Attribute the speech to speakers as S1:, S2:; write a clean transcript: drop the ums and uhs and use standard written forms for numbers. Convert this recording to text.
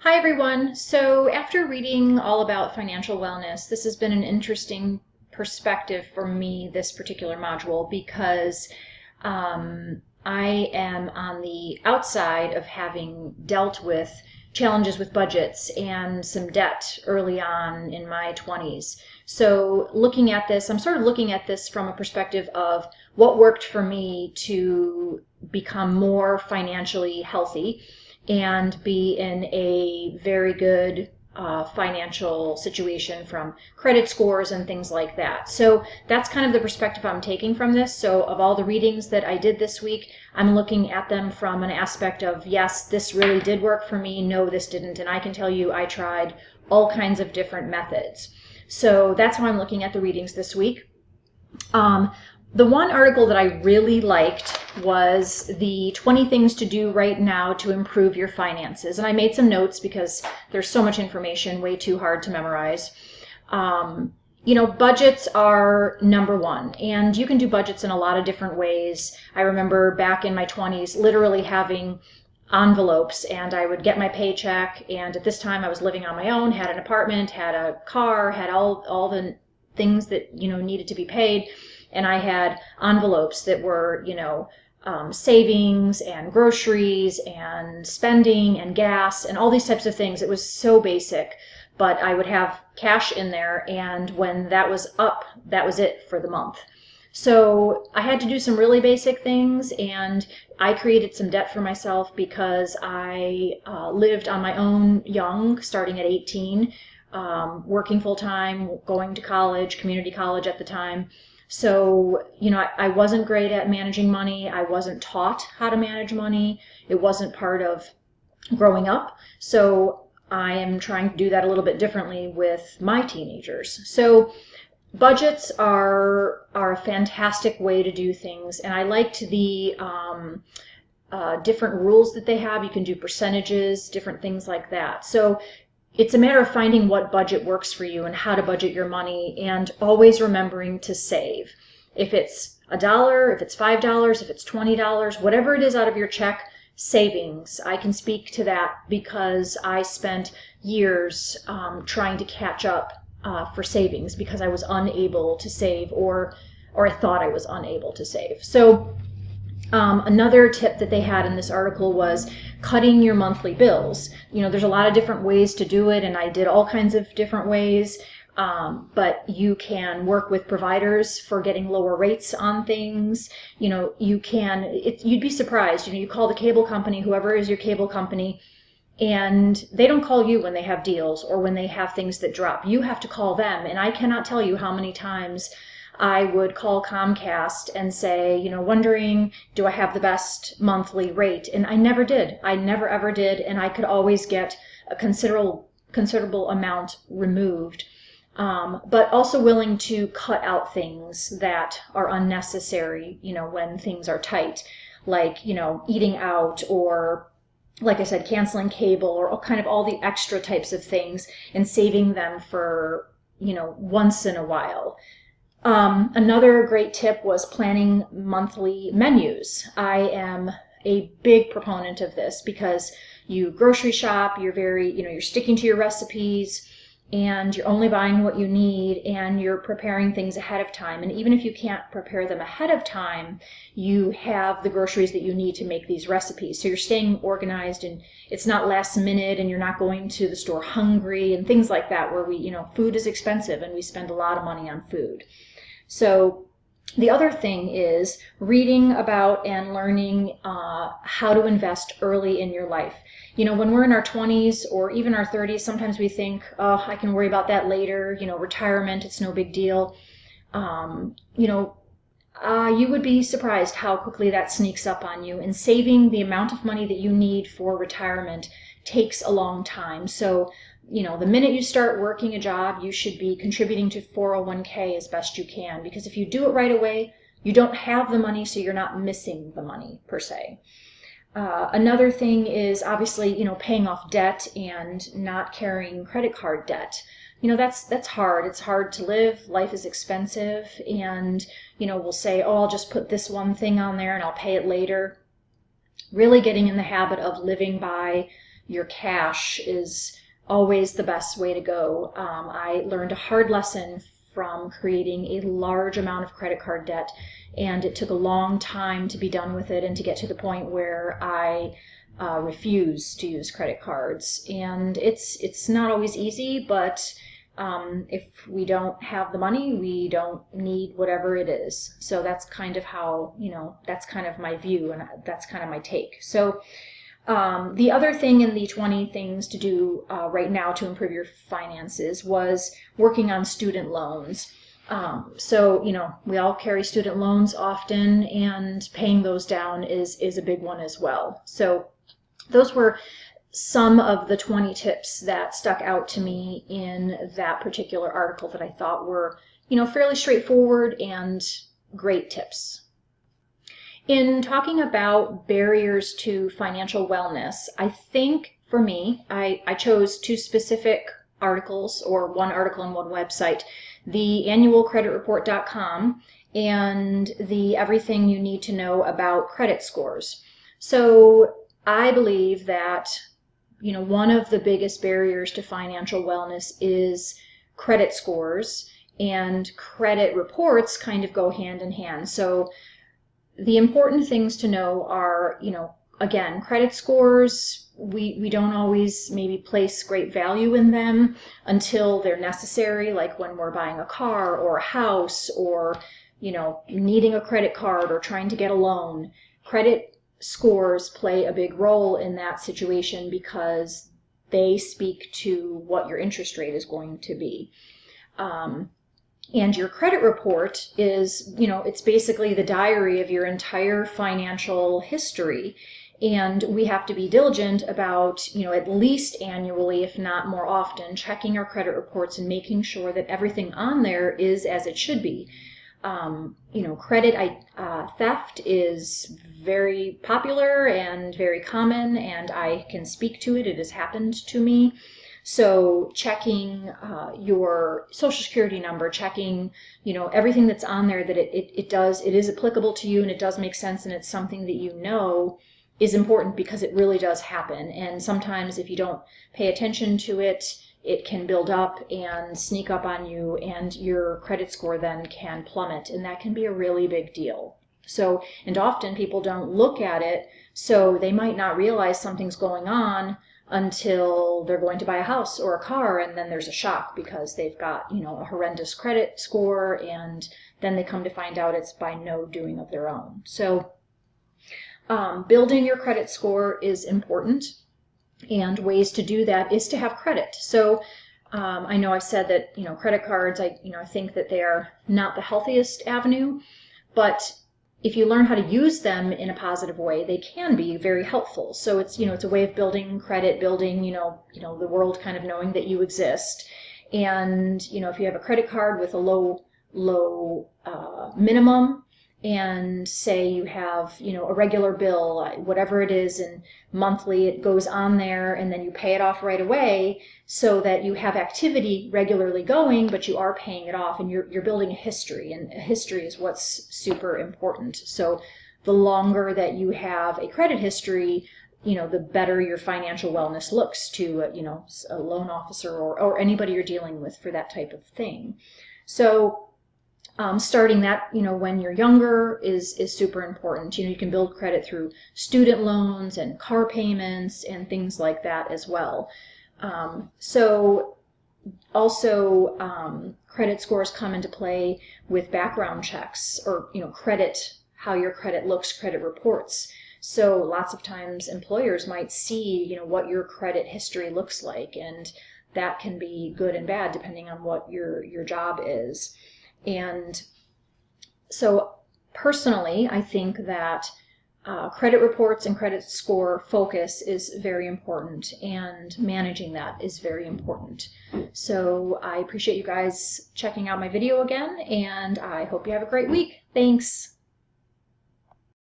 S1: Hi everyone. So after reading all about financial wellness, this has been an interesting perspective for me, this particular module, because I am on the outside of having dealt with challenges with budgets and some debt early on in my 20s. So looking at this, I'm sort of looking at this from a perspective of what worked for me to become more financially healthy and be in a very good financial situation from credit scores and things like that. So that's kind of the perspective I'm taking from this. So of all the readings that I did this week, I'm looking at them from an aspect of, yes, this really did work for me. No, this didn't. And I can tell you I tried all kinds of different methods. So that's how I'm looking at the readings this week. The one article that I really liked was the 20 things to do right now to improve your finances. And I made some notes because there's so much information, way too hard to memorize. Budgets are number one, and you can do budgets in a lot of different ways. I remember back in my 20s literally having envelopes, and I would get my paycheck, and at this time I was living on my own, had an apartment, had a car, had all the things that needed to be paid. And I had envelopes that were, savings and groceries and spending and gas and all these types of things. It was so basic, but I would have cash in there, and when that was up, that was it for the month. So I had to do some really basic things, and I created some debt for myself because I lived on my own young, starting at 18, working full-time, going to college, community college at the time. So, I wasn't great at managing money. I wasn't taught how to manage money. It wasn't part of growing up. So I am trying to do that a little bit differently with my teenagers. So budgets are a fantastic way to do things. And I liked the different rules that they have. You can do percentages, different things like that. So it's a matter of finding what budget works for you and how to budget your money, and always remembering to save. If it's $1, if it's $5, if it's $20, whatever it is out of your check, savings. I can speak to that because I spent years trying to catch up for savings because I was unable to save, or I thought I was unable to save. So another tip that they had in this article was cutting your monthly bills. There's a lot of different ways to do it, and I did all kinds of different ways. But you can work with providers for getting lower rates on things. You'd be surprised. You call the cable company, whoever is your cable company, and they don't call you when they have deals or when they have things that drop. You have to call them, and I cannot tell you how many times I would call Comcast and say, wondering, do I have the best monthly rate? And I never did. I never ever did, and I could always get a considerable amount removed. But also willing to cut out things that are unnecessary, when things are tight, like, eating out, or like I said, canceling cable, or kind of all the extra types of things, and saving them for, once in a while. Another great tip was planning monthly menus. I am a big proponent of this because you grocery shop, you're sticking to your recipes, and you're only buying what you need, and you're preparing things ahead of time. And even if you can't prepare them ahead of time, you have the groceries that you need to make these recipes. So you're staying organized, and it's not last minute, and you're not going to the store hungry and things like that, where food is expensive and we spend a lot of money on food. So the other thing is reading about and learning how to invest early in your life. When we're in our 20s or even our 30s, sometimes we think, oh, I can worry about that later, retirement, it's no big deal. You would be surprised how quickly that sneaks up on you, and saving the amount of money that you need for retirement takes a long time. So the minute you start working a job, you should be contributing to 401k as best you can, because if you do it right away, you don't have the money, so you're not missing the money per se. Another thing is obviously, paying off debt and not carrying credit card debt. That's hard. It's hard to live. Life is expensive, and, we'll say, oh, I'll just put this one thing on there and I'll pay it later. Really getting in the habit of living by your cash is always the best way to go. I learned a hard lesson from creating a large amount of credit card debt, and it took a long time to be done with it and to get to the point where I refuse to use credit cards. And it's not always easy, but if we don't have the money, we don't need whatever it is. So that's kind of how, that's kind of my view, and that's kind of my take. So the other thing in the 20 things to do right now to improve your finances was working on student loans. So, we all carry student loans often, and paying those down is a big one as well. So those were some of the 20 tips that stuck out to me in that particular article that I thought were, fairly straightforward and great tips. In talking about barriers to financial wellness, I think for me, I chose two specific articles, or one article on one website, the annualcreditreport.com and the Everything You Need to Know About Credit Scores. So I believe that one of the biggest barriers to financial wellness is credit scores, and credit reports kind of go hand in hand. So the important things to know are, again, credit scores, we don't always maybe place great value in them until they're necessary, like when we're buying a car or a house, or, needing a credit card or trying to get a loan. Credit scores play a big role in that situation because they speak to what your interest rate is going to be. And your credit report is, it's basically the diary of your entire financial history. And we have to be diligent about, at least annually, if not more often, checking our credit reports and making sure that everything on there is as it should be. Credit theft is very popular and very common, and I can speak to it. It has happened to me. So checking your social security number, checking, everything that's on there, that it is applicable to you and it does make sense and it's something that is important, because it really does happen. And sometimes if you don't pay attention to it, it can build up and sneak up on you, and your credit score then can plummet, and that can be a really big deal. So, and often people don't look at it, so they might not realize something's going on until they're going to buy a house or a car, and then there's a shock because they've got, a horrendous credit score, and then they come to find out it's by no doing of their own. So building your credit score is important, and ways to do that is to have credit. So I know I've said that, credit cards, I think that they are not the healthiest avenue, but if you learn how to use them in a positive way, they can be very helpful. So it's, it's a way of building credit, building, the world kind of knowing that you exist. And, if you have a credit card with a low minimum, and say you have, a regular bill, whatever it is, and monthly it goes on there, and then you pay it off right away, so that you have activity regularly going, but you are paying it off, and you're building a history, and a history is what's super important. So the longer that you have a credit history, the better your financial wellness looks to, a loan officer or anybody you're dealing with for that type of thing. So starting that, when you're younger is super important. You can build credit through student loans and car payments and things like that as well. So also credit scores come into play with background checks, or, how your credit looks, credit reports. So lots of times employers might see, what your credit history looks like, and that can be good and bad depending on what your job is. And so personally, I think that credit reports and credit score focus is very important, and managing that is very important. So I appreciate you guys checking out my video again, and I hope you have a great week. Thanks.